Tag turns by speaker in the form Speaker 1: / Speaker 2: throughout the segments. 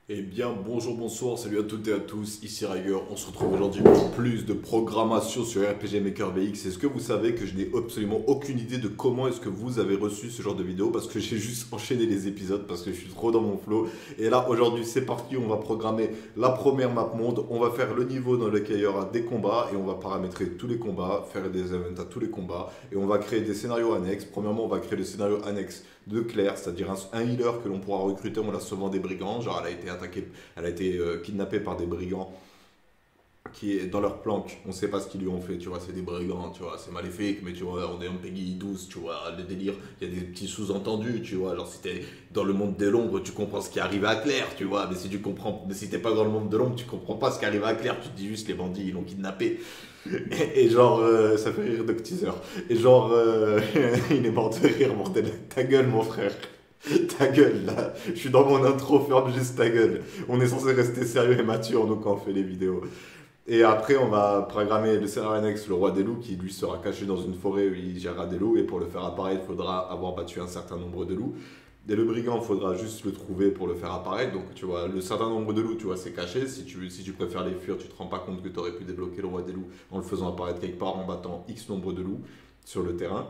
Speaker 1: Eh bien, bonjour, bonsoir, salut à toutes et à tous, ici Riger. On se retrouve aujourd'hui pour plus de programmation sur RPG Maker VX. Est-ce que vous savez que je n'ai absolument aucune idée de comment est-ce que vous avez reçu ce genre de vidéo parce que j'ai juste enchaîné les épisodes parce que je suis trop dans mon flow. Et là, aujourd'hui, c'est parti, on va programmer la première map monde. On va faire le niveau dans lequel il y aura des combats et on va paramétrer tous les combats, faire des events à tous les combats et on va créer des scénarios annexes. Premièrement, on va créer le scénario annexe de Claire, c'est-à-dire un healer que l'on pourra recruter en la sauvant des brigands. Genre, elle a été attaquée, elle a été kidnappée par des brigands qui est dans leur planque. On sait pas ce qu'ils lui ont fait, tu vois, c'est des brigands, tu vois, c'est maléfique, mais tu vois, on est en Peggy 12, tu vois, le délire, il y a des petits sous-entendus, tu vois, genre si t'es dans le monde de l'ombre, tu comprends ce qui arrive à Claire, tu vois, mais si t'es pas dans le monde de l'ombre, tu comprends pas ce qui arrive à Claire, tu te dis juste les bandits, ils l'ont kidnappé. Et genre, ça fait rire Doc Teaser. Et genre, il est mort de rire, bordel. Ta gueule, mon frère. Ta gueule, là. Je suis dans mon intro, ferme juste ta gueule. On est censé rester sérieux et mature, nous, quand on fait les vidéos. Et après, on va programmer le scénario annexe, le roi des loups, qui lui sera caché dans une forêt où il gérera des loups. Et pour le faire apparaître, il faudra avoir battu un certain nombre de loups. Et le brigand, il faudra juste le trouver pour le faire apparaître. Donc, tu vois, le certain nombre de loups, tu vois, c'est caché. Si tu préfères les fuir, tu te rends pas compte que tu aurais pu débloquer le roi des loups en le faisant apparaître quelque part en battant X nombre de loups sur le terrain.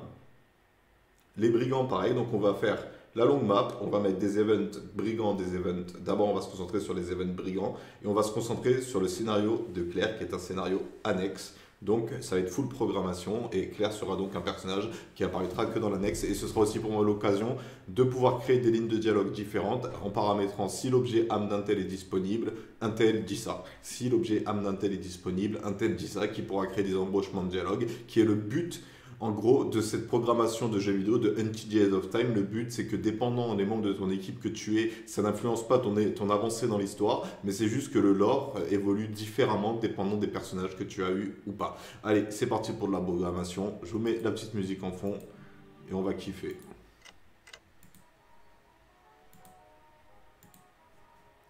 Speaker 1: Les brigands, pareil. Donc, on va faire la longue map. On va mettre des events brigands, des events. D'abord, on va se concentrer sur les events brigands. Et on va se concentrer sur le scénario de Claire, qui est un scénario annexe. Donc, ça va être full programmation et Claire sera donc un personnage qui apparaîtra que dans l'annexe. Et ce sera aussi pour moi l'occasion de pouvoir créer des lignes de dialogue différentes en paramétrant si l'objet âme d'un tel est disponible, un tel dit ça. Si l'objet âme d'un tel est disponible, un tel dit ça, qui pourra créer des embauchements de dialogue, qui est le but. En gros, de cette programmation de jeux vidéo de Until the End of Time, le but c'est que dépendant des membres de ton équipe que tu es, ça n'influence pas ton avancée dans l'histoire, mais c'est juste que le lore évolue différemment dépendant des personnages que tu as eu ou pas. Allez, c'est parti pour de la programmation. Je vous mets la petite musique en fond et on va kiffer.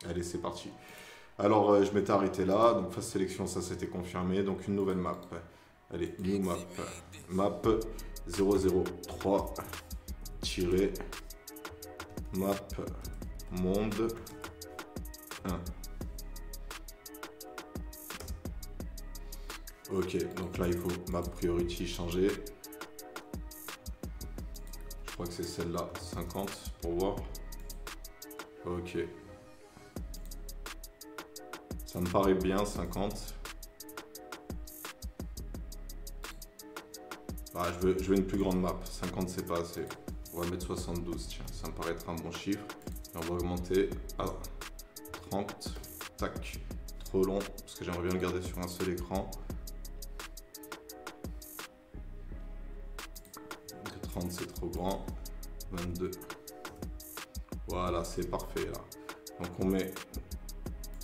Speaker 1: Allez, c'est parti. Alors, je m'étais arrêté là, donc phase sélection, ça s'était confirmé, donc une nouvelle map. Allez, new map. Map 003 map monde 1. Ok, donc là il faut map priority changer. Je crois que c'est celle-là, 50 pour voir. Ok. Ça me paraît bien, 50. Ah, je veux une plus grande map. 50, c'est pas assez. On va mettre 72, tiens. Ça me paraît être un bon chiffre. Et on va augmenter à 30. Tac. Trop long, parce que j'aimerais bien le garder sur un seul écran. De 30, c'est trop grand. 22. Voilà, c'est parfait là. Donc on met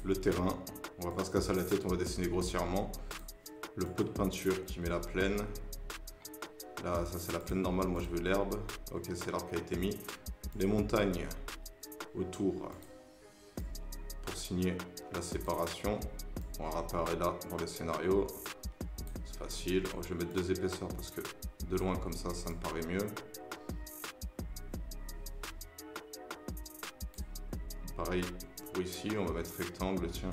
Speaker 1: le terrain. On va pas se casser la tête, on va dessiner grossièrement. Le pot de peinture qui met la plaine. Là, ça c'est la plaine normale, moi je veux l'herbe. Ok, c'est l'arbre qui a été mis. Les montagnes autour pour signer la séparation. On va apparaître là dans les scénarios. C'est facile. Je vais mettre 2 épaisseurs parce que de loin comme ça me paraît mieux. Pareil pour ici, on va mettre rectangle, tiens.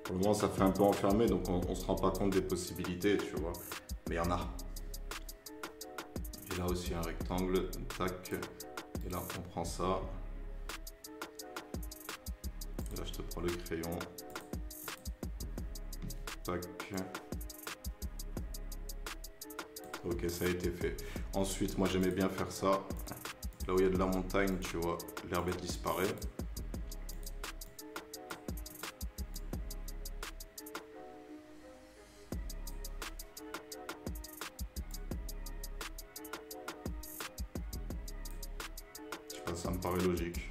Speaker 1: Pour le moment, ça fait un peu enfermé, donc on ne se rend pas compte des possibilités, tu vois. Mais il y en a. Et là aussi un rectangle, tac. Et là, on prend ça. Et là, je te prends le crayon. Tac. Ok, ça a été fait. Ensuite, moi, j'aimais bien faire ça. Là où il y a de la montagne, tu vois, l'herbe disparaît. Ça me paraît logique.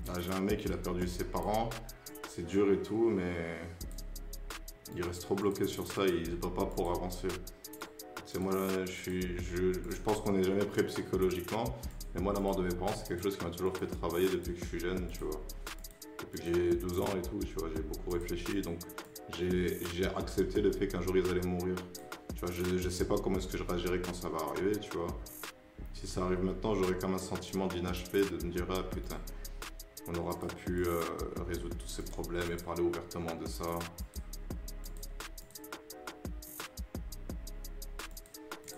Speaker 1: Là, j'ai un mec, il a perdu ses parents. C'est dur et tout, mais Il reste trop bloqué sur ça, il ne va pas pour avancer. C'est moi, je pense qu'on n'est jamais prêt psychologiquement. Mais moi, la mort de mes parents, c'est quelque chose qui m'a toujours fait travailler depuis que je suis jeune, tu vois. Depuis que j'ai 12 ans et tout, tu vois, j'ai beaucoup réfléchi. Donc, j'ai accepté le fait qu'un jour, ils allaient mourir. Tu vois, je sais pas comment est-ce que je réagirai quand ça va arriver, tu vois. Si ça arrive maintenant, j'aurai comme un sentiment d'inachevé, de me dire, ah putain, on n'aura pas pu résoudre tous ces problèmes et parler ouvertement de ça.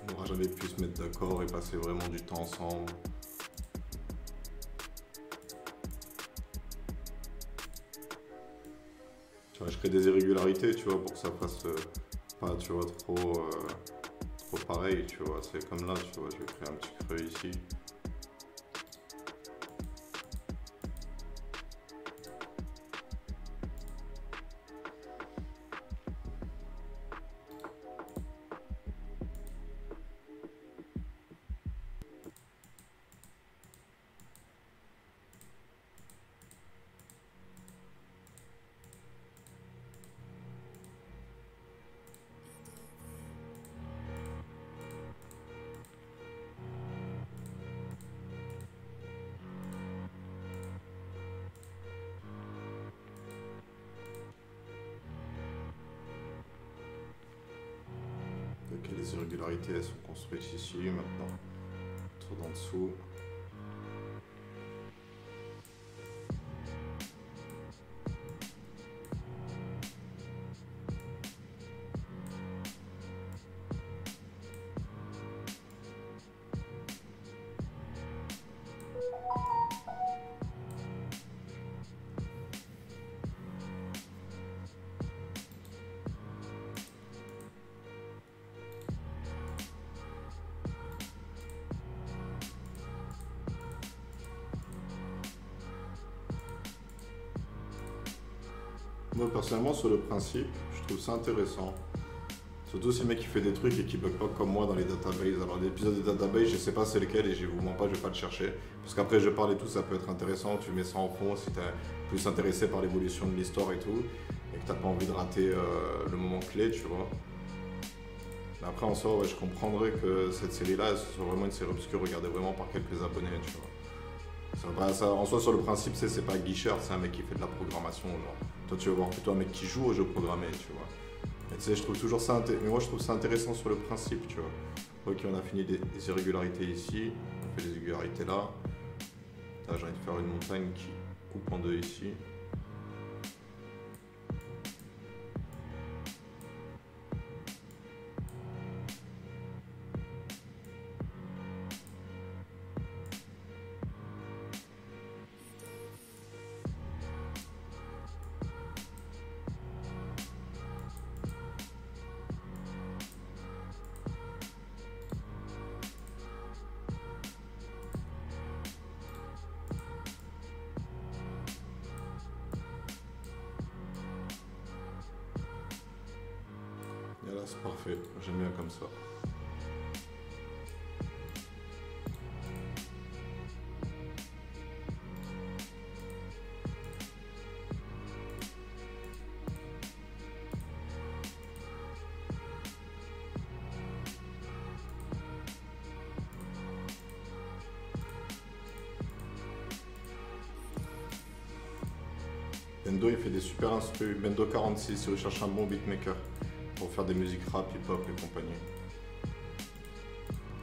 Speaker 1: On n'aura jamais pu se mettre d'accord et passer vraiment du temps ensemble. Tu vois, je crée des irrégularités, tu vois, pour que ça fasse pas, tu vois, trop pareil, tu vois. C'est comme là, tu vois, je vais créer un petit creux ici. Ok, les irrégularités, elles sont construites ici, maintenant. Tour d'en dessous. Moi personnellement sur le principe, je trouve ça intéressant. Surtout si le mec qui fait des trucs et qui bug pas comme moi dans les databases. Alors l'épisode de database, je sais pas c'est lequel et je vous mens pas, je vais pas le chercher. Parce qu'après je parle et tout, ça peut être intéressant, tu mets ça en fond si t'es plus intéressé par l'évolution de l'histoire et tout. Et que t'as pas envie de rater le moment clé, tu vois. Mais après en soi, ouais, je comprendrais que cette série-là, soit vraiment une série obscure regardée vraiment par quelques abonnés, tu vois. En soi, sur le principe, c'est pas Guichard, c'est un mec qui fait de la programmation. Genre. Toi, tu vas voir plutôt un mec qui joue au jeu programmé, tu vois. Mais tu sais, je trouve toujours ça mais moi, je trouve ça intéressant sur le principe, tu vois. Ok, on a fini des irrégularités ici, on fait des irrégularités là. Là, j'ai envie de faire une montagne qui coupe en deux ici. Et là, c'est parfait, j'aime bien comme ça. Bendo, il fait des super instrus. Bendo 46, si vous cherchez un bon beatmaker pour faire des musiques rap, hip-hop et compagnie.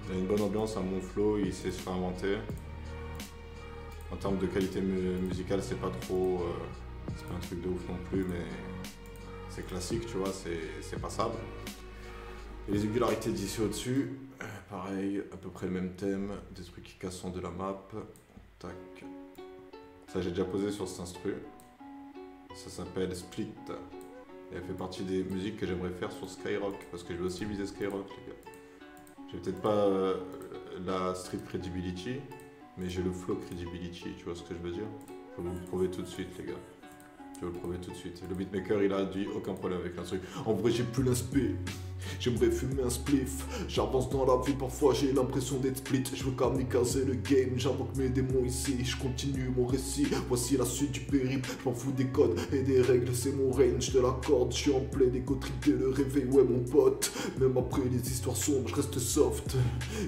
Speaker 1: Il a une bonne ambiance, un bon flow, il sait se réinventer. En termes de qualité musicale, c'est pas trop. C'est pas un truc de ouf non plus, mais c'est classique, tu vois, c'est passable. Et les irrégularités d'ici au-dessus, pareil, à peu près le même thème, des trucs qui cassent de la map. Tac. Ça, j'ai déjà posé sur cet instru. Ça s'appelle Split. Et elle fait partie des musiques que j'aimerais faire sur Skyrock, parce que je vais aussi viser Skyrock, les gars. J'ai peut-être pas la street credibility, mais j'ai le flow credibility, tu vois ce que je veux dire? Je vais vous le prouver tout de suite, les gars. Je vais vous le prouver tout de suite. Le beatmaker, il a dit aucun problème avec l'instru. En vrai, j'ai plus l'aspect. J'aimerais fumer un spliff, j'avance dans la vie, parfois j'ai l'impression d'être split. Je veux kamikazer le game, j'invoque mes démons ici. Je continue mon récit, voici la suite du périple. Je m'en fous des codes et des règles, c'est mon range de la corde. Je suis en pleine égo trip dès le réveil, ouais mon pote. Même après les histoires sombres, je reste soft.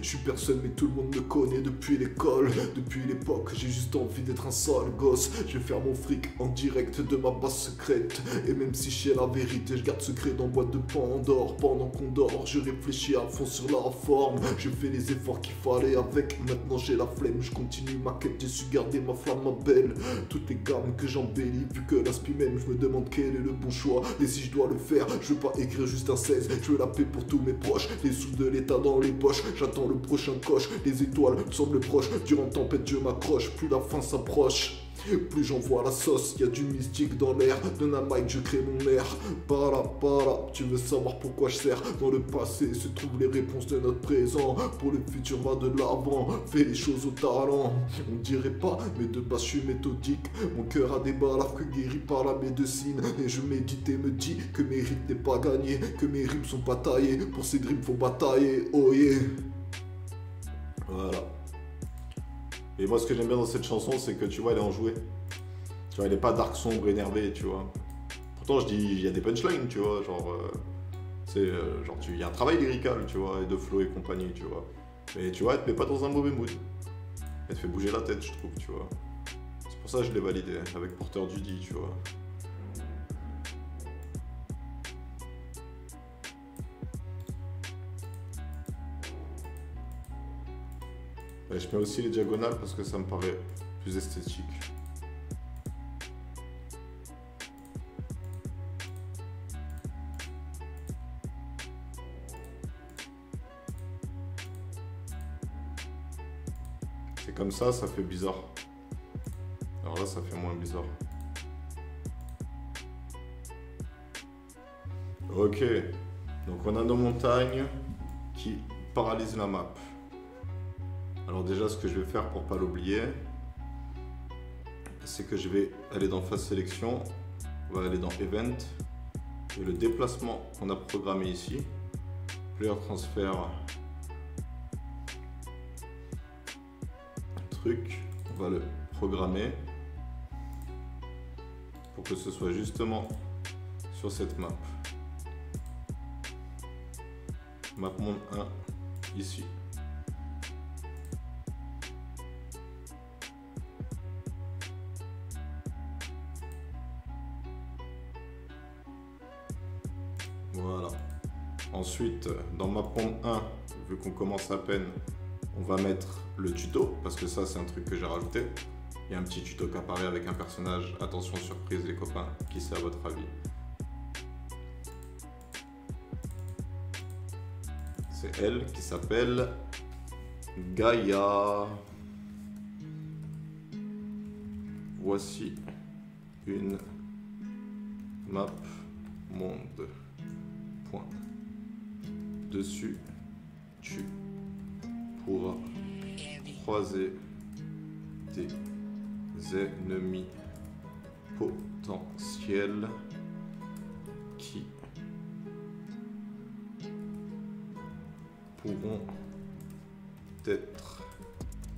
Speaker 1: Je suis personne mais tout le monde me connaît depuis l'école. Depuis l'époque, j'ai juste envie d'être un sale gosse. Je vais faire mon fric en direct de ma base secrète. Et même si je sais la vérité, je garde secret dans boîte de Pandore. Pendant qu'on dort, je réfléchis à fond sur la forme. Je fais les efforts qu'il fallait avec. Maintenant j'ai la flemme, je continue ma quête. J'ai su garder ma flamme, ma belle. Toutes les gammes que j'embellis, vu que l'inspi même, je me demande quel est le bon choix. Et si je dois le faire, je veux pas écrire juste un 16. Je veux la paix pour tous mes proches. Les sous de l'état dans les poches. J'attends le prochain coche. Les étoiles me semblent proches. Durant tempête, je m'accroche. Plus la fin s'approche, plus j'envoie la sauce, y a du mystique dans l'air. Donne un mic, je crée mon air. Para, tu veux savoir pourquoi je sers. Dans le passé se trouvent les réponses de notre présent. Pour le futur va de l'avant, fais les choses au talent. On dirait pas, mais de base je suis méthodique. Mon cœur a des balafres que guéri par la médecine. Et je médite et me dis que mes rythmes n'est pas gagné, que mes rimes sont pas taillées. Pour ces dreams faut batailler, oh yeah. Voilà. Et moi, ce que j'aime bien dans cette chanson, c'est que tu vois, elle est enjouée. Tu vois, elle est pas dark, sombre, énervée, tu vois. Pourtant, je dis, il y a des punchlines, tu vois, genre, il y a un travail lyrical, tu vois, et de flow et compagnie, tu vois. Mais tu vois, elle te met pas dans un mauvais mood. Elle te fait bouger la tête, je trouve, tu vois. C'est pour ça que je l'ai validé avec Porteur du dit, tu vois. Et je mets aussi les diagonales parce que ça me paraît plus esthétique. C'est comme ça fait bizarre. Alors là, ça fait moins bizarre. Ok, donc on a nos montagnes qui paralysent la map. Alors déjà, ce que je vais faire pour pas l'oublier, c'est que je vais aller dans phase sélection, on va aller dans event, et le déplacement qu'on a programmé ici, player transfert truc, on va le programmer pour que ce soit justement sur cette map. Map monde 1 ici. Voilà. Ensuite, dans ma pompe 1, vu qu'on commence à peine, on va mettre le tuto, parce que ça, c'est un truc que j'ai rajouté. Il y a un petit tuto qui apparaît avec un personnage. Attention, surprise, les copains. Qui c'est à votre avis? C'est elle qui s'appelle Gaïa. Voici une map monde. Point. Dessus, tu pourras croiser des ennemis potentiels qui pourront être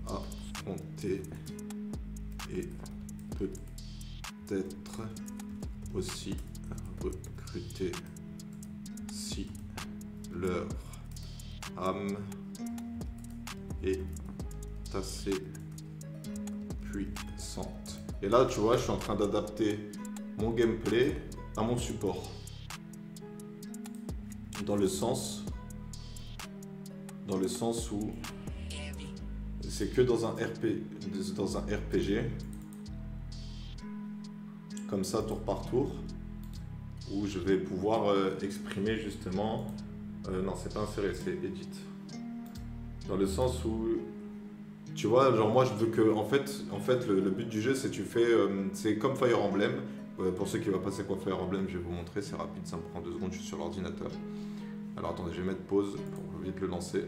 Speaker 1: affrontés et peut-être aussi recrutés si leur âme est assez puissante. Et là, tu vois, je suis en train d'adapter mon gameplay à mon support. Dans le sens où c'est que dans un RPG, comme ça, tour par tour, où je vais pouvoir exprimer justement... non, c'est pas inséré, c'est edit. Dans le sens où, tu vois, genre moi je veux que, en fait le but du jeu c'est tu fais, c'est comme Fire Emblem. Pour ceux qui ne voient pas c'est quoi Fire Emblem, je vais vous montrer, c'est rapide, ça me prend 2 secondes, je suis sur l'ordinateur. Alors attendez, je vais mettre pause pour vite le lancer.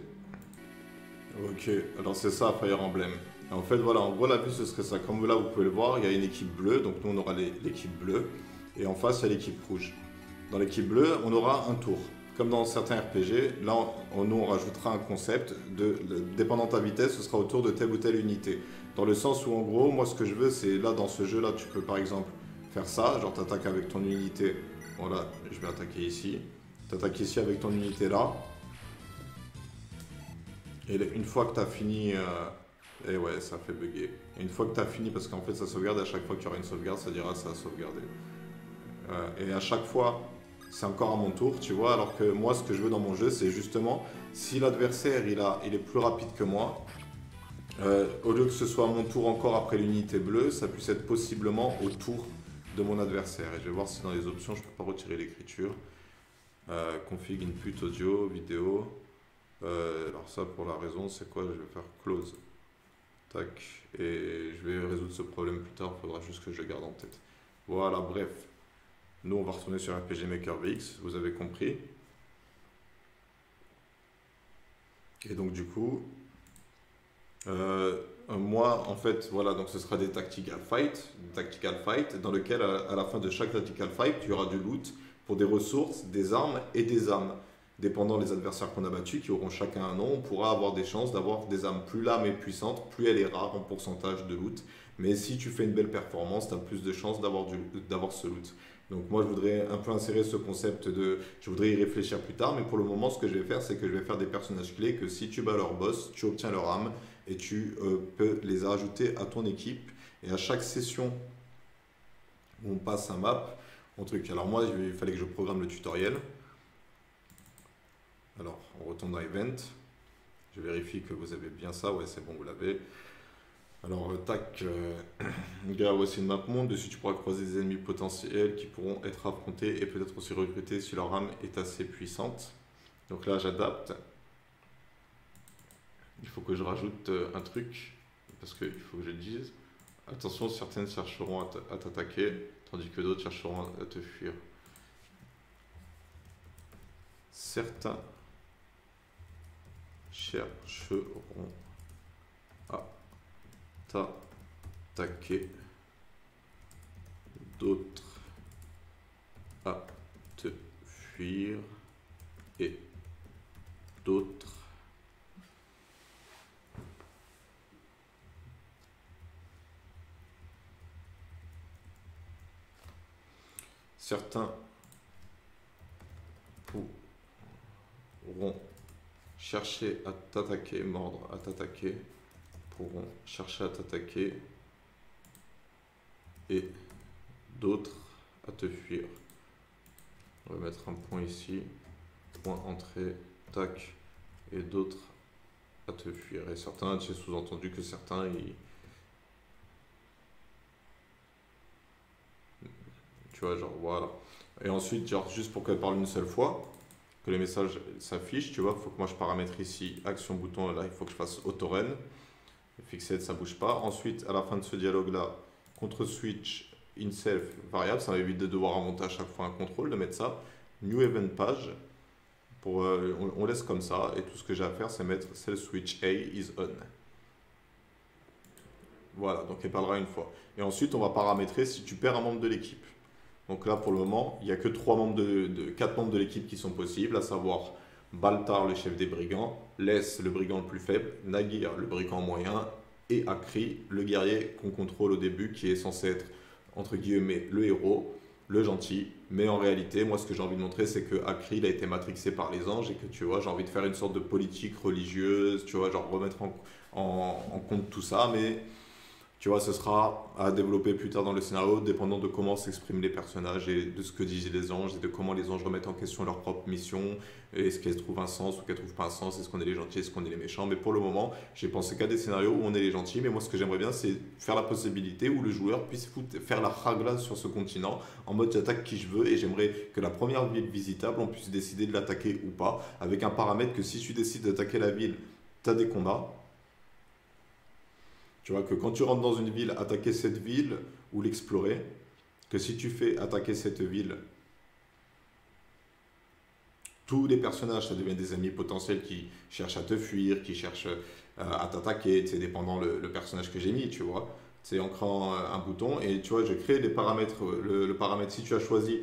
Speaker 1: Ok, alors c'est ça Fire Emblem. Et en fait voilà, en gros la vue ce serait ça. Comme là vous pouvez le voir, il y a une équipe bleue, donc nous on aura l'équipe bleue. Et en face il y a l'équipe rouge. Dans l'équipe bleue, on aura un tour. comme dans certains RPG, là, nous, on rajoutera un concept de, dépendant de ta vitesse, ce sera autour de telle ou telle unité. Dans le sens où, en gros, moi, ce que je veux, c'est là, dans ce jeu-là, tu peux, par exemple, faire ça, genre, t'attaques avec ton unité. Voilà, je vais attaquer ici. T'attaques ici avec ton unité là. Et une fois que tu as fini, et ouais, ça fait bugger. Et une fois que tu as fini, parce qu'en fait ça sauvegarde, à chaque fois qu'il y aura une sauvegarde, ça dira ça a sauvegardé. Et à chaque fois, c'est encore à mon tour, tu vois, alors que moi, ce que je veux dans mon jeu, c'est justement, si l'adversaire, il est plus rapide que moi, au lieu que ce soit à mon tour encore après l'unité bleue, ça puisse être possiblement au tour de mon adversaire. Et je vais voir si dans les options, je peux pas retirer l'écriture. Config input audio, vidéo. Alors ça, pour la raison, c'est quoi? Je vais faire close. Tac. Et je vais résoudre ce problème plus tard. Il faudra juste que je le garde en tête. Voilà, bref. Nous, on va retourner sur RPG Maker VX. Vous avez compris. Et donc, du coup, moi, en fait, voilà, donc ce sera des tactical fight, dans lequel, à la fin de chaque tactical fight, il y aura du loot pour des ressources, des armes et des âmes. Dépendant des adversaires qu'on a battus, qui auront chacun un nom, on pourra avoir des chances d'avoir des armes. Plus l'âme est puissante, plus elle est rare en pourcentage de loot. Mais si tu fais une belle performance, tu as plus de chances d'avoir ce loot. Donc moi, je voudrais un peu insérer ce concept de... Je voudrais y réfléchir plus tard, mais pour le moment, ce que je vais faire, c'est que je vais faire des personnages clés que si tu bats leur boss, tu obtiens leur âme et tu peux les ajouter à ton équipe. Et à chaque session où on passe un map, un truc. Alors moi, il fallait que je programme le tutoriel. Alors, on retourne dans Event. Je vérifie que vous avez bien ça. Ouais, c'est bon, vous l'avez. Alors, tac. Regarde, voici une map monde. Dessus, tu pourras croiser des ennemis potentiels qui pourront être affrontés et peut-être aussi recrutés si leur âme est assez puissante. Donc là, j'adapte. Il faut que je rajoute un truc. Parce qu'il faut que je dise. Attention, certaines chercheront à t'attaquer, tandis que d'autres chercheront à te fuir. Certains chercheront à t'attaquer, d'autres à te fuir et d'autres certains pourront chercher à t'attaquer, mordre à t'attaquer, pourront chercher à t'attaquer et d'autres à te fuir. On va mettre un point ici, point entrée, tac, et d'autres à te fuir. Et certains, tu sais, sous-entendu que certains, tu vois, genre voilà. Et ensuite, genre juste pour qu'elle parle une seule fois, que les messages s'affichent, tu vois, il faut que moi je paramètre ici action bouton, là il faut que je fasse autorun. Fixed, ça bouge pas. Ensuite, à la fin de ce dialogue là, contre switch inself variable, ça m'évite de devoir remonter à chaque fois un contrôle, de mettre ça. New event page, pour, on laisse comme ça, et tout ce que j'ai à faire c'est mettre cell switch A is on. Voilà, donc elle parlera une fois. Et ensuite, on va paramétrer si tu perds un membre de l'équipe. Donc là, pour le moment, il n'y a que 4 membres de l'équipe qui sont possibles, à savoir Baltar, le chef des brigands, Les, le brigand le plus faible, Nagir, le brigand moyen, et Akri, le guerrier qu'on contrôle au début, qui est censé être, entre guillemets, le héros, le gentil. Mais en réalité, moi, ce que j'ai envie de montrer, c'est que Akri, il a été matrixé par les anges, et que, tu vois, j'ai envie de faire une sorte de politique religieuse, tu vois, genre remettre en compte tout ça, mais... Tu vois, ce sera à développer plus tard dans le scénario, dépendant de comment s'expriment les personnages et de ce que disent les anges et de comment les anges remettent en question leur propre mission. Est-ce qu'elles trouvent un sens ou qu'elles trouvent pas un sens? Est-ce qu'on est les gentils? Est-ce qu'on est les méchants? Mais pour le moment, j'ai pensé qu'à des scénarios où on est les gentils. Mais moi, ce que j'aimerais bien, c'est faire la possibilité où le joueur puisse faire la ragla sur ce continent en mode j'attaque qui je veux. Et j'aimerais que la première ville visitable, on puisse décider de l'attaquer ou pas, avec un paramètre que si tu décides d'attaquer la ville, tu as des combats. Tu vois que quand tu rentres dans une ville, attaquer cette ville ou l'explorer, que si tu fais attaquer cette ville, tous les personnages, ça devient des ennemis potentiels qui cherchent à te fuir, qui cherchent à t'attaquer, c'est dépendant le personnage que j'ai mis, tu vois. c'est en créant un bouton. Et tu vois, j'ai créé des paramètres. Le paramètre, si tu as choisi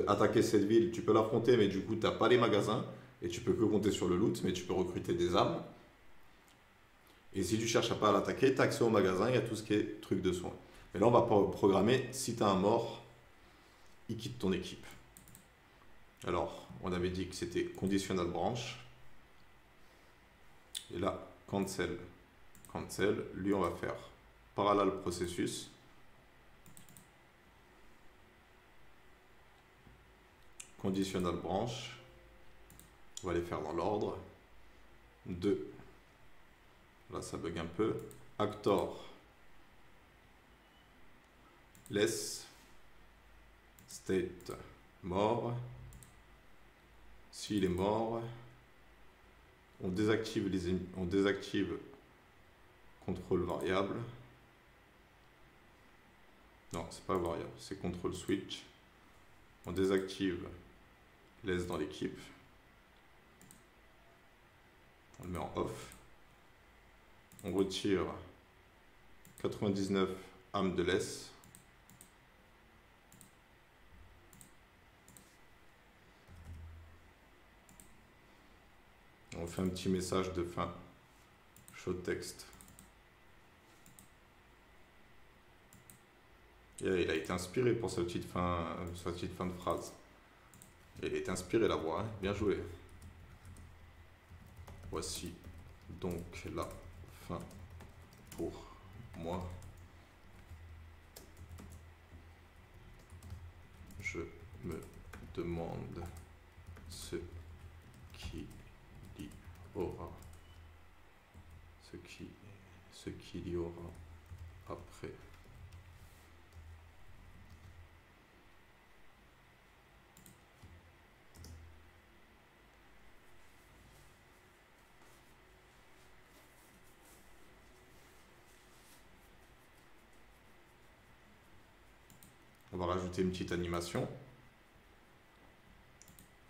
Speaker 1: attaquer cette ville, tu peux l'affronter, mais du coup, tu n'as pas les magasins. Et tu peux que compter sur le loot, mais tu peux recruter des armes. Et si tu cherches à pas à l'attaquer, tu as accès au magasin, il y a tout ce qui est truc de soins. Et là, on va programmer, si tu as un mort, il quitte ton équipe. Alors, on avait dit que c'était conditional branch. Et là, cancel. Cancel, lui, on va faire parallel processus. Conditional branch. On va les faire dans l'ordre. 2. Là, ça bug un peu. Actor. Less. State. Mort. S'il est mort, on désactive contrôle variable. Non, c'est pas variable, c'est contrôle switch. On désactive laisse dans l'équipe. On le met en off. On retire 99 âmes de laisse. On fait un petit message de fin. Show text. Et il a été inspiré pour sa petite fin de phrase. Il a été inspiré la voix, hein. Bien joué. Voici donc la fin pour moi. Je me demande ce qu'il y aura. Ce qu'il y aura après. On va rajouter une petite animation.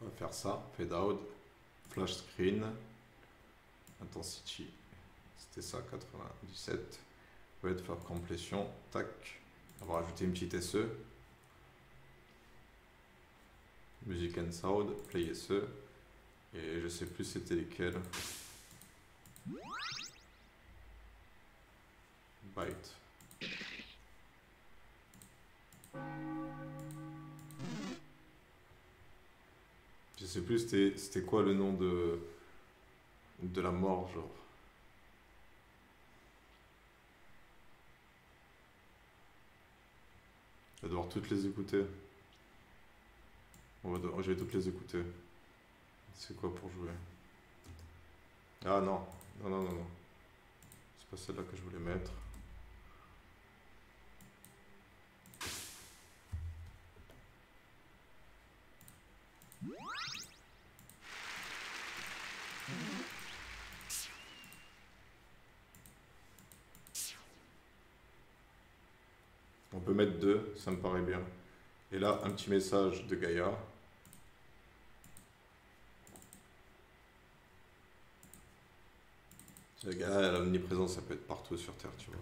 Speaker 1: On va faire ça, fade out, flash screen, intensity, c'était ça, 97, wait for completion, tac. On va rajouter une petite SE, music and sound, play SE, et je sais plus c'était lesquels. Byte. Je sais plus c'était quoi le nom de la mort, genre. Je vais devoir toutes les écouter. Je vais toutes les écouter. C'est quoi pour jouer? Ah non, non, non, non, non. C'est pas celle-là que je voulais mettre. On peut mettre 2, ça me paraît bien. Et là, un petit message de Gaïa. Gaïa, elle a l'omniprésence, ça peut être partout sur Terre, tu vois.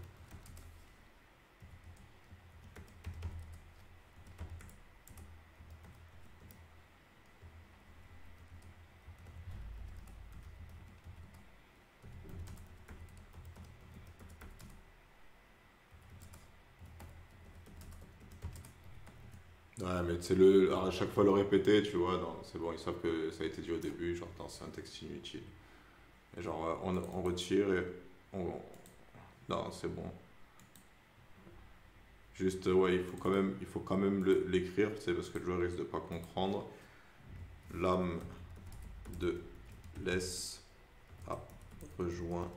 Speaker 1: Ouais, mais c'est à chaque fois le répéter, tu vois, c'est bon, ils savent que ça a été dit au début, genre, c'est un texte inutile. Et genre, on retire et on... Non, c'est bon. Juste, ouais, il faut quand même l'écrire, c'est parce que le joueur risque de pas comprendre. L'âme de laisse a rejoint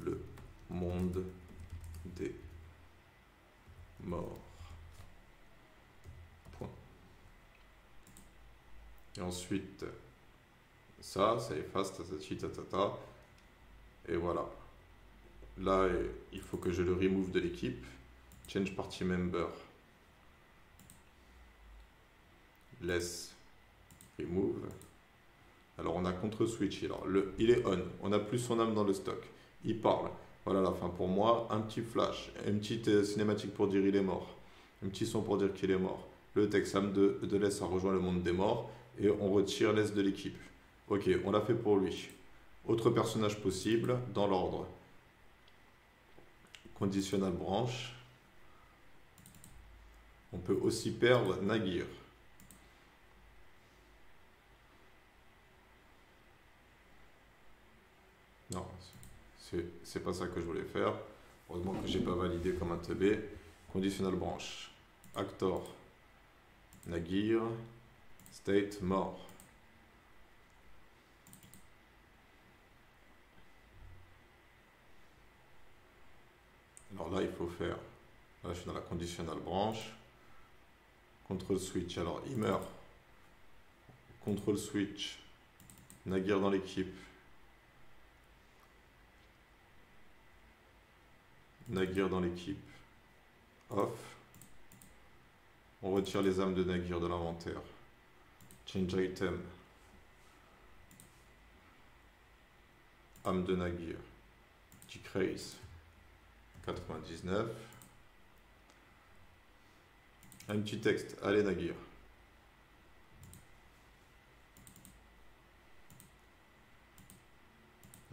Speaker 1: le monde des morts. Point. Et ensuite, ça efface, tatati, tatata. Et voilà. Là, il faut que je le remove de l'équipe. Change party member. Laisse remove. Alors, on a contre switch. Alors, il est on. On n'a plus son âme dans le stock. Il parle. Voilà la fin pour moi. Un petit flash, une petite cinématique pour dire il est mort. Un petit son pour dire qu'il est mort. Le texte âme de l'Est a rejoint le monde des morts. Et on retire l'Est de l'équipe. Ok, on l'a fait pour lui. Autre personnage possible, dans l'ordre. Conditional branch. On peut aussi perdre Nagir. Non, c'est pas ça que je voulais faire. Heureusement que j'ai pas validé comme un teubé. Conditional branch. Actor. Nagir. State mort. Alors là, il faut faire. Là, je suis dans la conditional branch. Control switch. Alors, il meurt. Control switch. Nagir dans l'équipe. Nagir dans l'équipe. Off. On retire les âmes de Nagir de l'inventaire. Change item. Âme de Nagir. Decrease. 99. Un petit texte. Allez Nagir.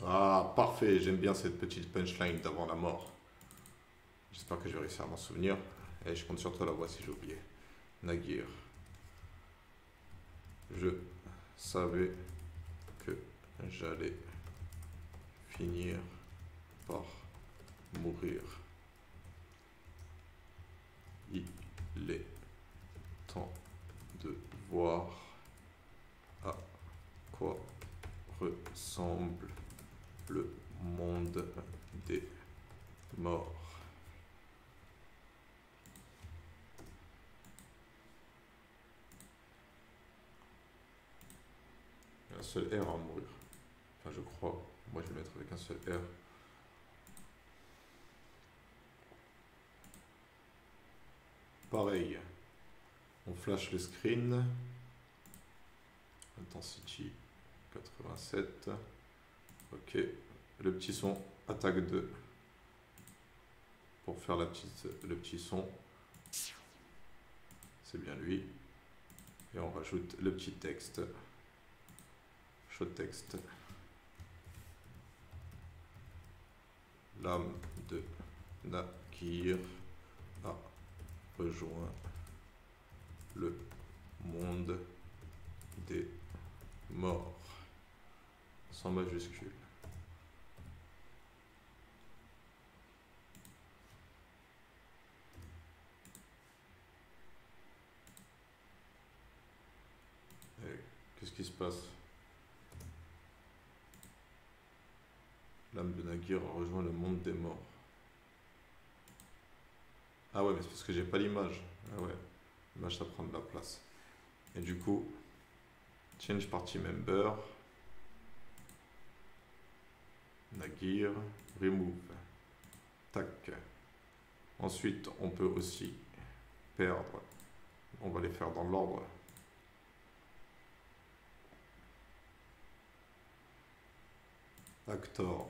Speaker 1: Ah, parfait. J'aime bien cette petite punchline d'avant la mort. J'espère que je vais réussir à m'en souvenir. Et je compte sur toi la voix si j'ai oublié. Nagir. Je savais que j'allais finir par mourir. Il est temps de voir à quoi ressemble le monde des morts. Il y a un seul R à mourir. Enfin, je crois. Moi, je vais le mettre avec un seul R. Pareil. On flash le screen. Intensity 87. Ok. Le petit son attaque 2. Pour faire le petit son. C'est bien lui. Et on rajoute le petit texte. Show texte. L'âme de Nagir a rejoint le monde des morts. Sans majuscule. Qu'est-ce qui se passe? L'âme de Nagir a rejoint le monde des morts. Ah ouais, mais c'est parce que j'ai pas l'image. Ah ouais, l'image ça prend de la place. Et du coup, change party member. Nagir, remove. Tac. Ensuite, on peut aussi perdre. On va les faire dans l'ordre. Actor.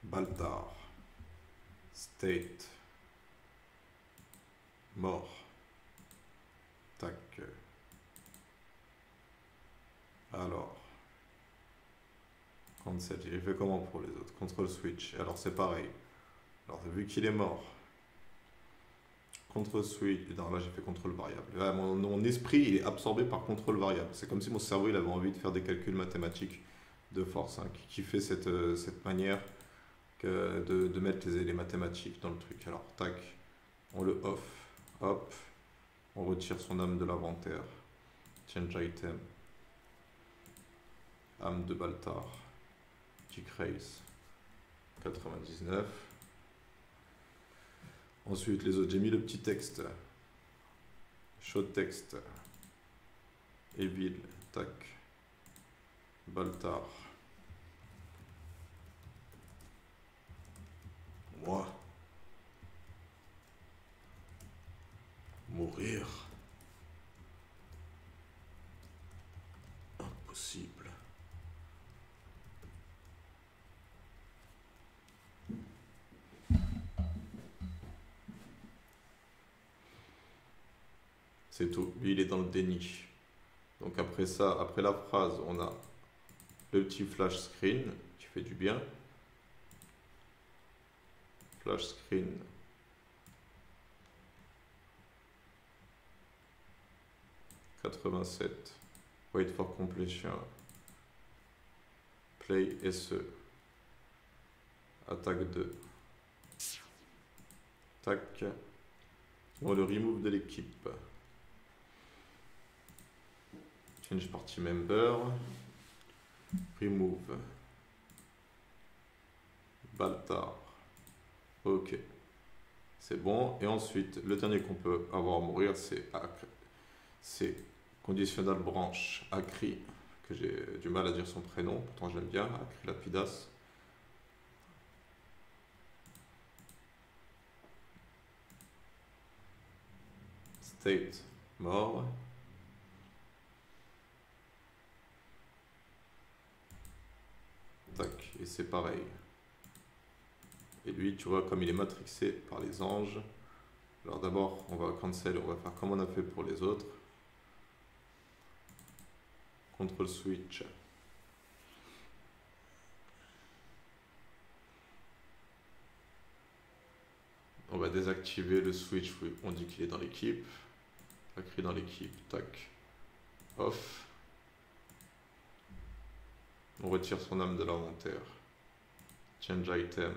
Speaker 1: Baltar. State. Mort. Tac. Alors. Cancel. J'ai fait comment pour les autres? Control switch. Alors c'est pareil. Alors vu qu'il est mort. Control switch. Non, là j'ai fait contrôle variable. Là, mon esprit il est absorbé par contrôle variable. C'est comme si mon cerveau il avait envie de faire des calculs mathématiques de force, hein, qui fait cette manière de mettre les mathématiques dans le truc. Alors tac, on le off, hop, on retire son âme de l'inventaire. Change item. Âme de Baltar. Decrease 99. Ensuite, les autres, j'ai mis le petit texte. Show texte. Evil, tac. Baltar. Moi. Mourir. Impossible. C'est tout. Lui, il est dans le déni. Donc après ça, après la phrase, on a le petit flash screen qui fait du bien. Flash screen. « 87. Wait for completion. Play SE. Attaque 2. Tac. On le remove de l'équipe. Change party member. Remove. Baltar. Ok. C'est bon. Et ensuite, le dernier qu'on peut avoir à mourir, c'est conditional branch Acri, que j'ai du mal à dire son prénom, pourtant j'aime bien, Acri Lapidas. State mort. Tac, et c'est pareil. Et lui, tu vois, comme il est matrixé par les anges, alors d'abord, on va cancel, on va faire comme on a fait pour les autres. Control switch. On va désactiver le switch, on dit qu'il est dans l'équipe. Écrit dans l'équipe, tac, off. On retire son âme de l'inventaire. Change item.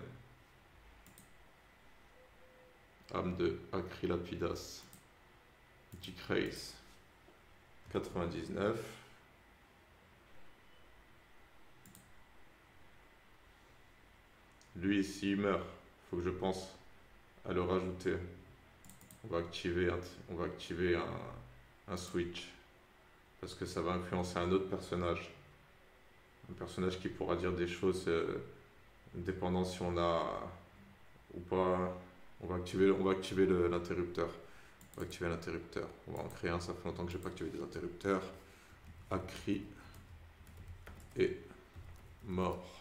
Speaker 1: Âme de Acri Lapidas. Decrease. 99. Lui, s'il meurt, il faut que je pense à le rajouter. On va activer un switch. Parce que ça va influencer un autre personnage. Un personnage qui pourra dire des choses dépendant si on a ou pas. On va activer l'interrupteur. On va activer l'interrupteur. On va en créer un, ça fait longtemps que je n'ai pas activé des interrupteurs. Acri et mort.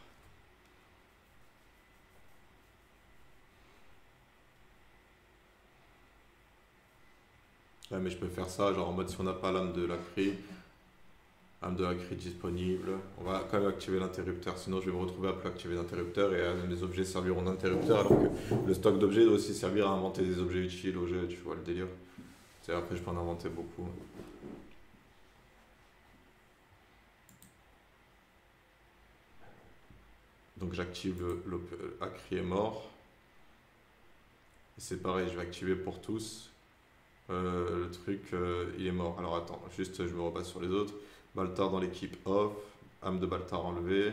Speaker 1: Ouais, mais je peux faire ça, genre en mode si on n'a pas l'âme de l'Acri disponible, on va quand même activer l'interrupteur, sinon je vais me retrouver à plus activer l'interrupteur et mes objets serviront d'interrupteur alors que le stock d'objets doit aussi servir à inventer des objets utiles au jeu, tu vois le délire. Et après je peux en inventer beaucoup. Donc j'active Acri est mort. Et c'est pareil, je vais activer pour tous. Le truc, il est mort. Alors attends, juste je me repasse sur les autres. Baltar dans l'équipe off, âme de Baltar enlevée,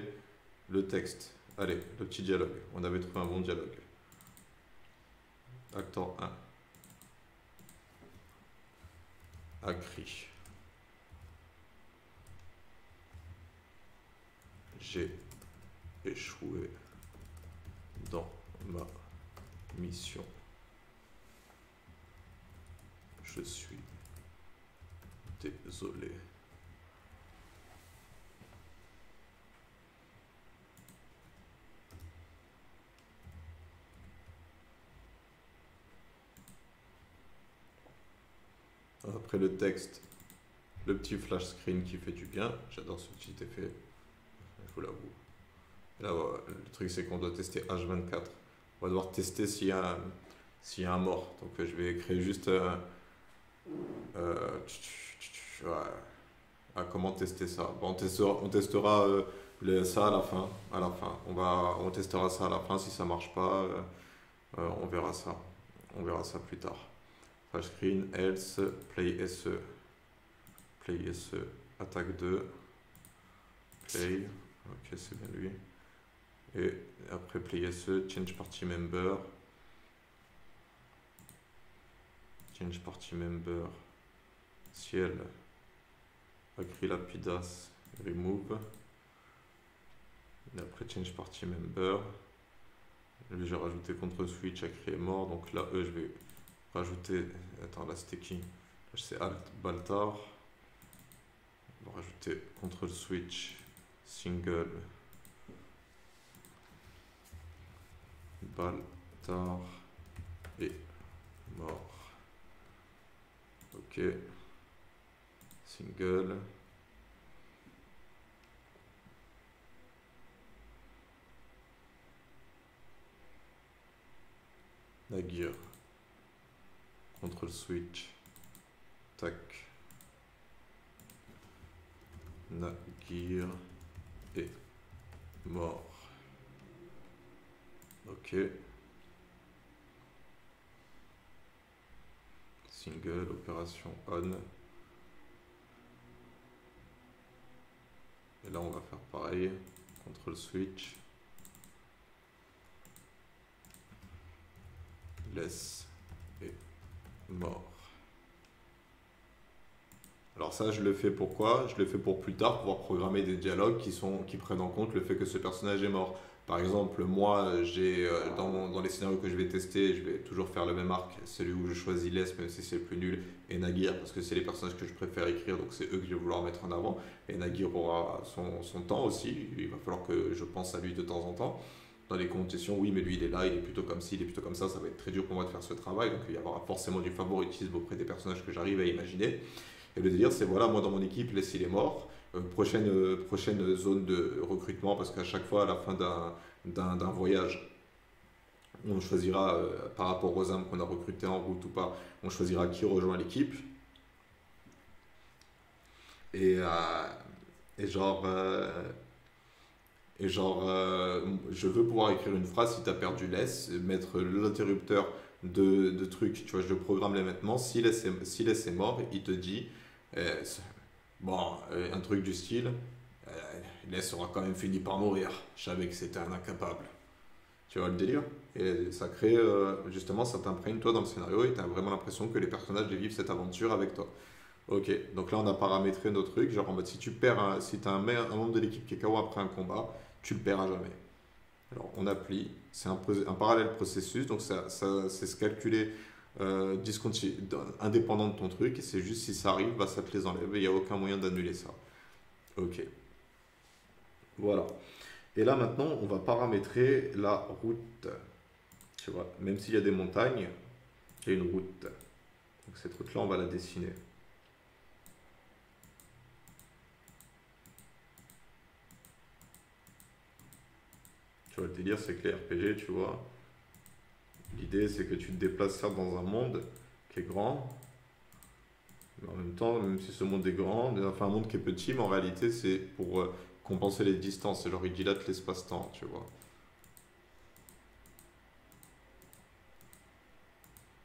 Speaker 1: le texte, allez, le petit dialogue, on avait trouvé un bon dialogue. Acteur 1. Acri. J'ai échoué dans ma mission. Je suis désolé. Après le texte, le petit flash screen qui fait du bien. J'adore ce petit effet, je vous l'avoue. Là, le truc c'est qu'on doit tester H24. On va devoir tester s'il y a un mort. Donc je vais créer juste comment tester ça. Bon, on testera ça à la fin. On testera ça à la fin. Si ça marche pas, on verra ça. On verra ça plus tard. Flash screen, else, play SE. Play SE, attaque 2. Play. Ok, c'est bien lui. Et après play SE, change party member. Change party member. Ciel. Acri Lapidas. Remove. Et après change party member. Lui, j'ai rajouté contre switch. Acri est mort. Donc là, je vais rajouter. Attends, là c'était qui? C'est Alt Baltar. On va rajouter control switch single Baltar et mort. Ok. single, Nagir, contrôle switch, tac, Nagir et mort. Ok. Single, opération on. Et là on va faire pareil, contrôle switch, laisse et mort. Alors ça je le fais pourquoi? Je le fais pour plus tard pouvoir programmer des dialogues qui prennent en compte le fait que ce personnage est mort. Par exemple, moi, dans les scénarios que je vais tester, je vais toujours faire le même arc, celui où je choisis Laisse, même si c'est le plus nul, et Nagir, parce que c'est les personnages que je préfère écrire, donc c'est eux que je vais vouloir mettre en avant. Et Nagir aura son temps aussi, il va falloir que je pense à lui de temps en temps. Dans les conditions, oui, mais lui il est là, il est plutôt comme ci, il est plutôt comme ça va être très dur pour moi de faire ce travail, donc il y aura forcément du favoritisme auprès des personnages que j'arrive à imaginer. Et le délire, c'est voilà, moi dans mon équipe, Laisse il est mort. Prochaine zone de recrutement, parce qu'à chaque fois, à la fin d'un voyage, on choisira, par rapport aux âmes qu'on a recrutées en route ou pas, on choisira qui rejoint l'équipe. Et, et genre, je veux pouvoir écrire une phrase si tu as perdu Laisse, mettre l'interrupteur de trucs, tu vois, je le programme là maintenant. Si Laisse est mort, il te dit. Un truc du style, Laisse aura quand même fini par mourir. Je savais que c'était un incapable. Tu vois le délire? Et ça crée, justement, ça t'imprègne toi dans le scénario et tu as vraiment l'impression que les personnages vivent cette aventure avec toi. Ok, donc là on a paramétré nos trucs, genre en mode si tu perds, si tu as un membre de l'équipe qui est KO après un combat, tu le perds à jamais. Alors on applique, c'est un parallèle processus, donc c'est se calculer indépendant de ton truc, et c'est juste si ça arrive, bah, ça te les enlève et il n'y a aucun moyen d'annuler ça. Ok. Voilà. Et là maintenant, on va paramétrer la route. Tu vois, même s'il y a des montagnes, il y a une route. Donc cette route-là, on va la dessiner. Tu vois, le délire, c'est que les RPG, tu vois, l'idée, c'est que tu te déplaces certes dans un monde qui est grand, mais en même temps, même si ce monde est grand, enfin un monde qui est petit, mais en réalité, c'est pour compenser les distances. C'est genre, il dilate l'espace-temps, tu vois.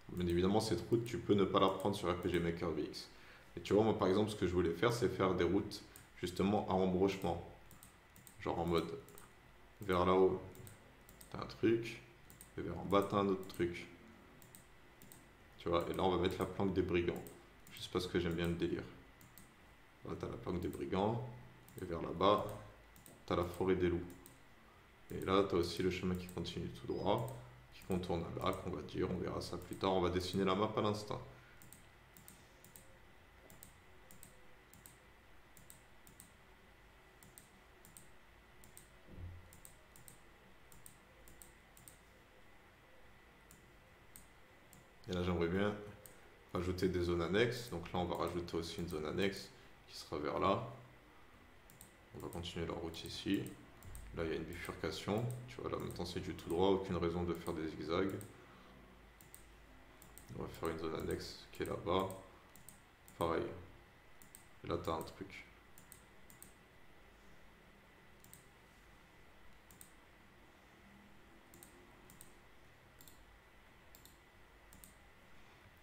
Speaker 1: Bien évidemment, cette route, tu peux ne pas la prendre sur RPG Maker VX. Et tu vois, moi, par exemple, ce que je voulais faire, c'est faire des routes, justement, à embranchement. Genre en mode, vers là-haut, t'as un truc, et vers en bas, t'as un autre truc. Tu vois, et là, on va mettre la planque des brigands. Juste parce que j'aime bien le délire. Là, t'as la planque des brigands, et vers là-bas, t'as la forêt des loups. Et là, t'as aussi le chemin qui continue tout droit, qui contourne un lac, on va dire, on verra ça plus tard, on va dessiner la map à l'instant. Et là, j'aimerais bien rajouter des zones annexes. Donc là, on va rajouter aussi une zone annexe qui sera vers là. On va continuer la route ici. Là, il y a une bifurcation. Tu vois, là, maintenant, c'est du tout droit. Aucune raison de faire des zigzags. On va faire une zone annexe qui est là-bas. Pareil. Et là, tu as un truc.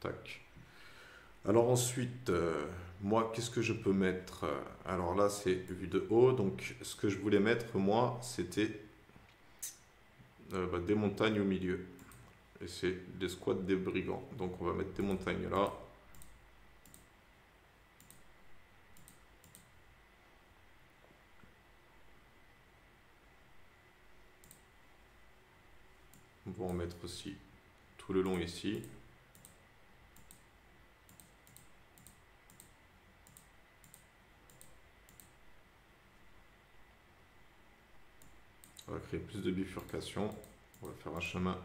Speaker 1: Tac. Alors ensuite, moi, qu'est-ce que je peux mettre? Alors là, c'est vu de haut. Donc, ce que je voulais mettre, moi, c'était des montagnes au milieu. Et c'est des squats des brigands. Donc, on va mettre des montagnes là. On va en mettre aussi tout le long ici. On va créer plus de bifurcation. On va faire un chemin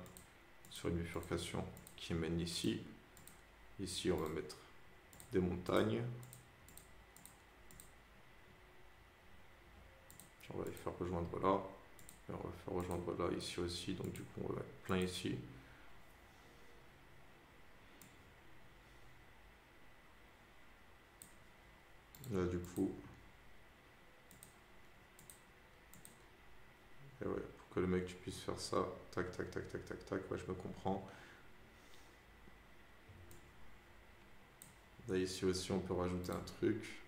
Speaker 1: sur une bifurcation qui mène ici. Ici, on va mettre des montagnes. On va les faire rejoindre là. Et on va faire rejoindre là, ici aussi. Donc du coup, on va mettre plein ici. Là, du coup... Et ouais, pour que le mec, tu puisses faire ça. Tac, tac, tac, tac, tac, tac. Ouais, je me comprends. Là, ici aussi, on peut rajouter un truc.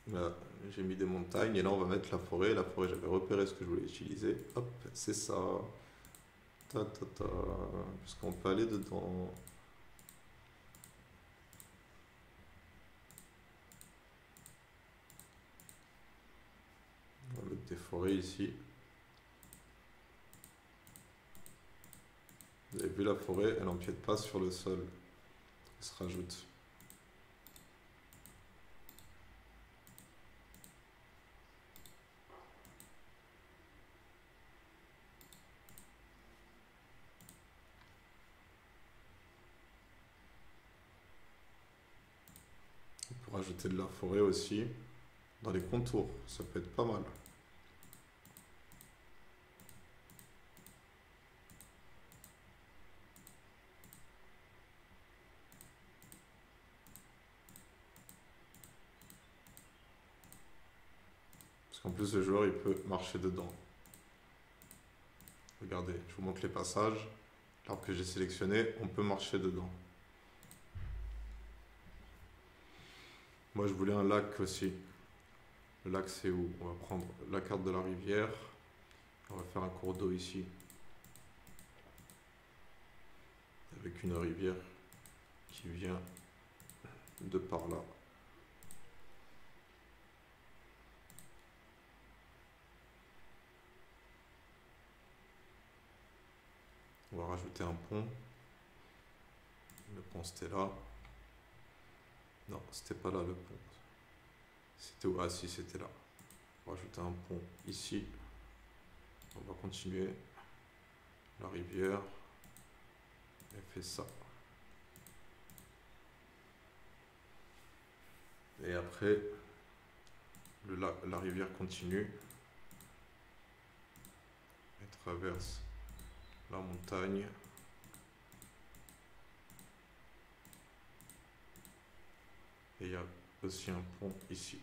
Speaker 1: Là, j'ai mis des montagnes et là, on va mettre la forêt. La forêt, j'avais repéré ce que je voulais utiliser. Hop, c'est ça. Ta, ta, ta. Parce qu'on peut aller dedans. On va mettre des forêts ici. Vous avez vu la forêt, elle n'empiète pas sur le sol. Elle se rajoute. On peut rajouter de la forêt aussi dans les contours. Ça peut être pas mal. Parce qu'en plus, le joueur, il peut marcher dedans. Regardez, je vous montre les passages. L'arbre que j'ai sélectionné, on peut marcher dedans. Moi, je voulais un lac aussi. Le lac, c'est où? On va prendre la carte de la rivière. On va faire un cours d'eau ici. Avec une rivière qui vient de par là. On va rajouter un pont. Le pont, c'était là. Non, c'était pas là le pont. C'était où? Ah si, c'était là. On va rajouter un pont ici. On va continuer. La rivière. Elle fait ça. Et après, la rivière continue. Elle traverse la montagne. Et il y a aussi un pont ici.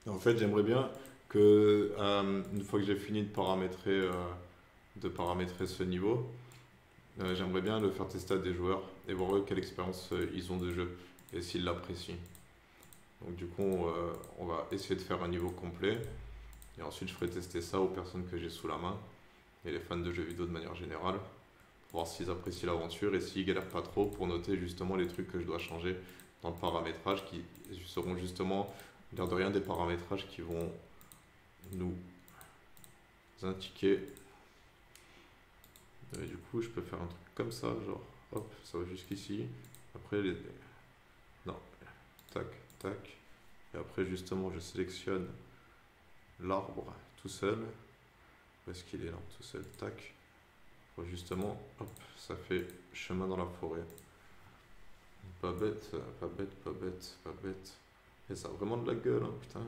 Speaker 1: En fait, j'aimerais bien que, une fois que j'ai fini de paramétrer ce niveau, j'aimerais bien le faire tester à des joueurs et voir eux quelle expérience ils ont de jeu et s'ils l'apprécient. Donc du coup, on va essayer de faire un niveau complet et ensuite je ferai tester ça aux personnes que j'ai sous la main et les fans de jeux vidéo de manière générale pour voir s'ils apprécient l'aventure et s'ils galèrent pas trop pour noter justement les trucs que je dois changer dans le paramétrage qui seront justement, l'air de rien, des paramétrages qui vont nous indiquer. Et du coup, je peux faire un truc comme ça, genre, hop, ça va jusqu'ici. Après, non, tac, tac. Et après, justement, je sélectionne l'arbre tout seul. Où est-ce qu'il est là, tout seul, tac. Pour justement, hop, ça fait chemin dans la forêt. Pas bête, pas bête, pas bête, pas bête. Et ça a vraiment de la gueule, hein, putain.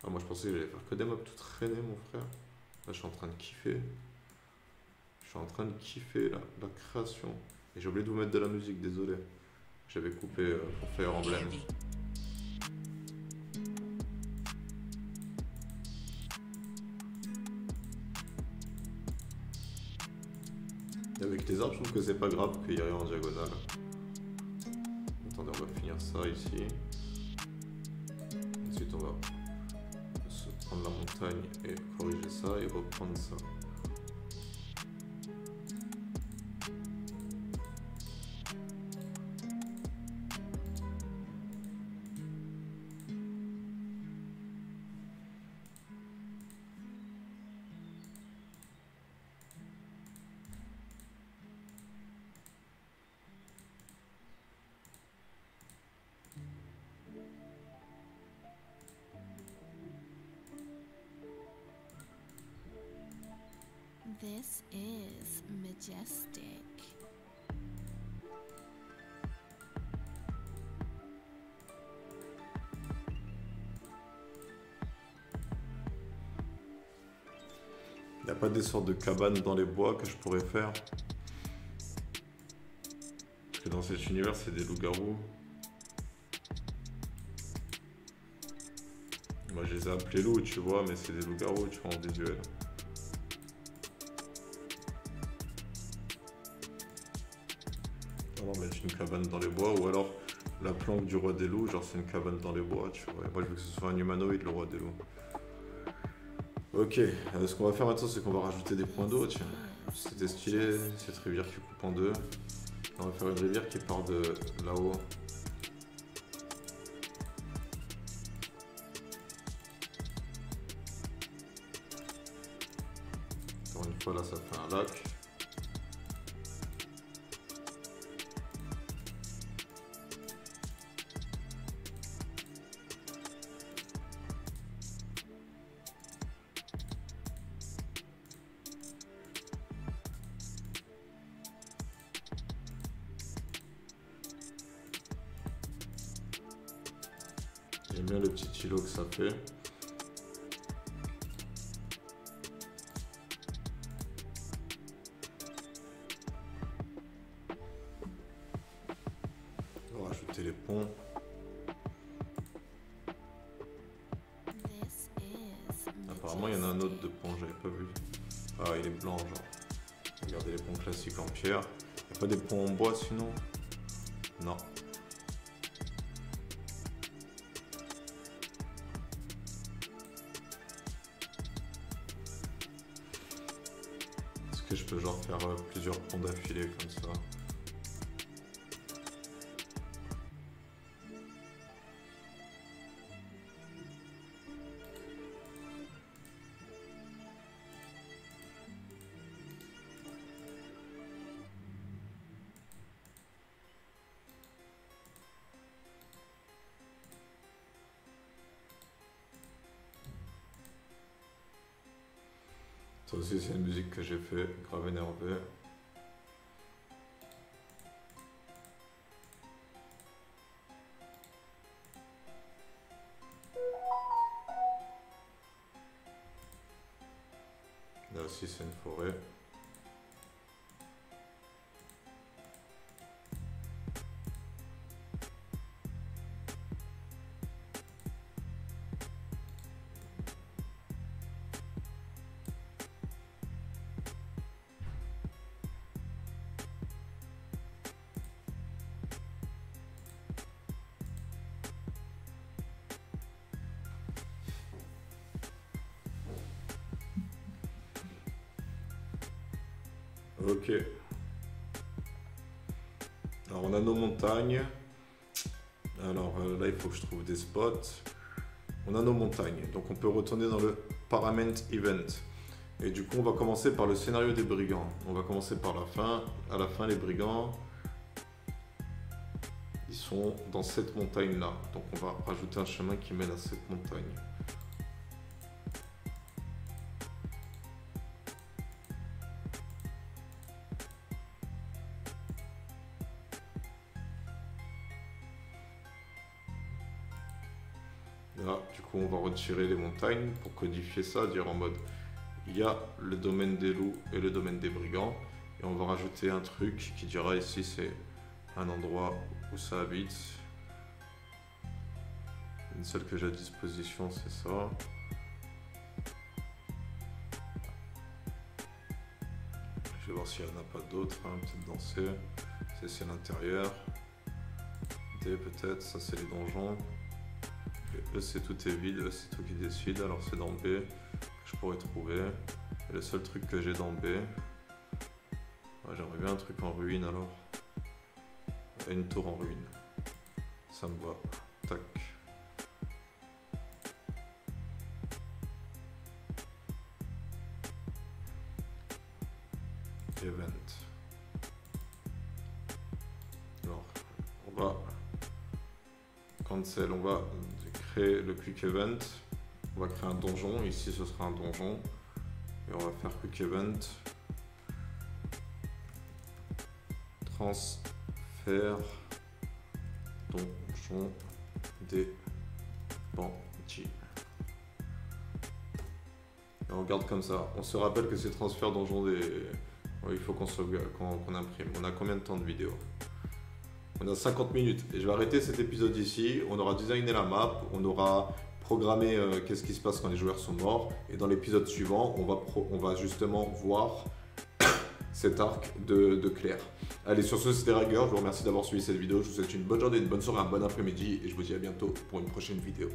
Speaker 1: Ah, moi, je pensais que j'allais faire que des mobs tout traînés, mon frère. Là, je suis en train de kiffer. Je suis en train de kiffer la création. Et j'ai oublié de vous mettre de la musique, désolé. J'avais coupé pour Fire Emblem. Et avec les arbres, je trouve que c'est pas grave qu'il y ait rien en diagonale. Attendez, on va finir ça ici. on va se prendre la montagne et corriger ça et reprendre ça.
Speaker 2: This is majestic.
Speaker 1: Il n'y a pas des sortes de cabanes dans les bois que je pourrais faire? Parce que dans cet univers, c'est des loups-garous. Moi, je les ai appelés loups, tu vois, mais c'est des loups-garous, tu vois, en visuel. On va mettre une cabane dans les bois, ou alors la planque du roi des loups, genre c'est une cabane dans les bois, tu vois. Moi, je veux que ce soit un humanoïde, le roi des loups. Ok, ce qu'on va faire maintenant, c'est qu'on va rajouter des points d'eau, tiens. C'était stylé, cette rivière qui coupe en deux. On va faire une rivière qui part de là-haut. Encore une fois, là, ça fait un lac. J'aime bien le petit îlot que ça fait. On va rajouter les ponts. Apparemment, il y en a un autre de pont, j'avais pas vu. Ah, il est blanc, genre. Regardez les ponts classiques en pierre. Il n'y a pas des ponts en bois sinon? Non. Est-ce que je peux genre faire plusieurs ponts d'affilée comme ça? Ça aussi, c'est une musique que j'ai fait, grave énervé. Là aussi, c'est une forêt. Ok. Alors on a nos montagnes. Alors là il faut que je trouve des spots. On a nos montagnes. Donc on peut retourner dans le Paramount Event. Et du coup on va commencer par le scénario des brigands. On va commencer par la fin. À la fin les brigands, ils sont dans cette montagne là. Donc on va rajouter un chemin qui mène à cette montagne. Là, du coup, on va retirer les montagnes pour codifier ça, dire en mode il y a le domaine des loups et le domaine des brigands. Et on va rajouter un truc qui dira ici c'est un endroit où ça habite. Une seule que j'ai à disposition, c'est ça. Je vais voir s'il n'y en a pas d'autres, hein, peut-être dans C. C'est l'intérieur. D peut-être, ça c'est les donjons. E c'est tout est vide, E c'est tout qui décide, alors c'est dans B que je pourrais trouver. Et le seul truc que j'ai dans B, ouais, j'aimerais bien un truc en ruine alors. Et une tour en ruine. Ça me va. Tac. Event. Alors, on va cancel, on va créer le quick event. On va créer un donjon. Ici, ce sera un donjon. Et on va faire quick event. Transfert donjon des bandits. Et on regarde comme ça. On se rappelle que c'est transfert donjon des... Ouais, il faut qu'on imprime. On a combien de temps de vidéo? On a 50 minutes. Et je vais arrêter cet épisode ici. On aura designé la map. On aura programmé qu'est-ce qui se passe quand les joueurs sont morts. Et dans l'épisode suivant, on va justement voir cet arc de Claire. Allez, sur ce, c'était Rager. Je vous remercie d'avoir suivi cette vidéo. Je vous souhaite une bonne journée, une bonne soirée, un bon après-midi. Et je vous dis à bientôt pour une prochaine vidéo.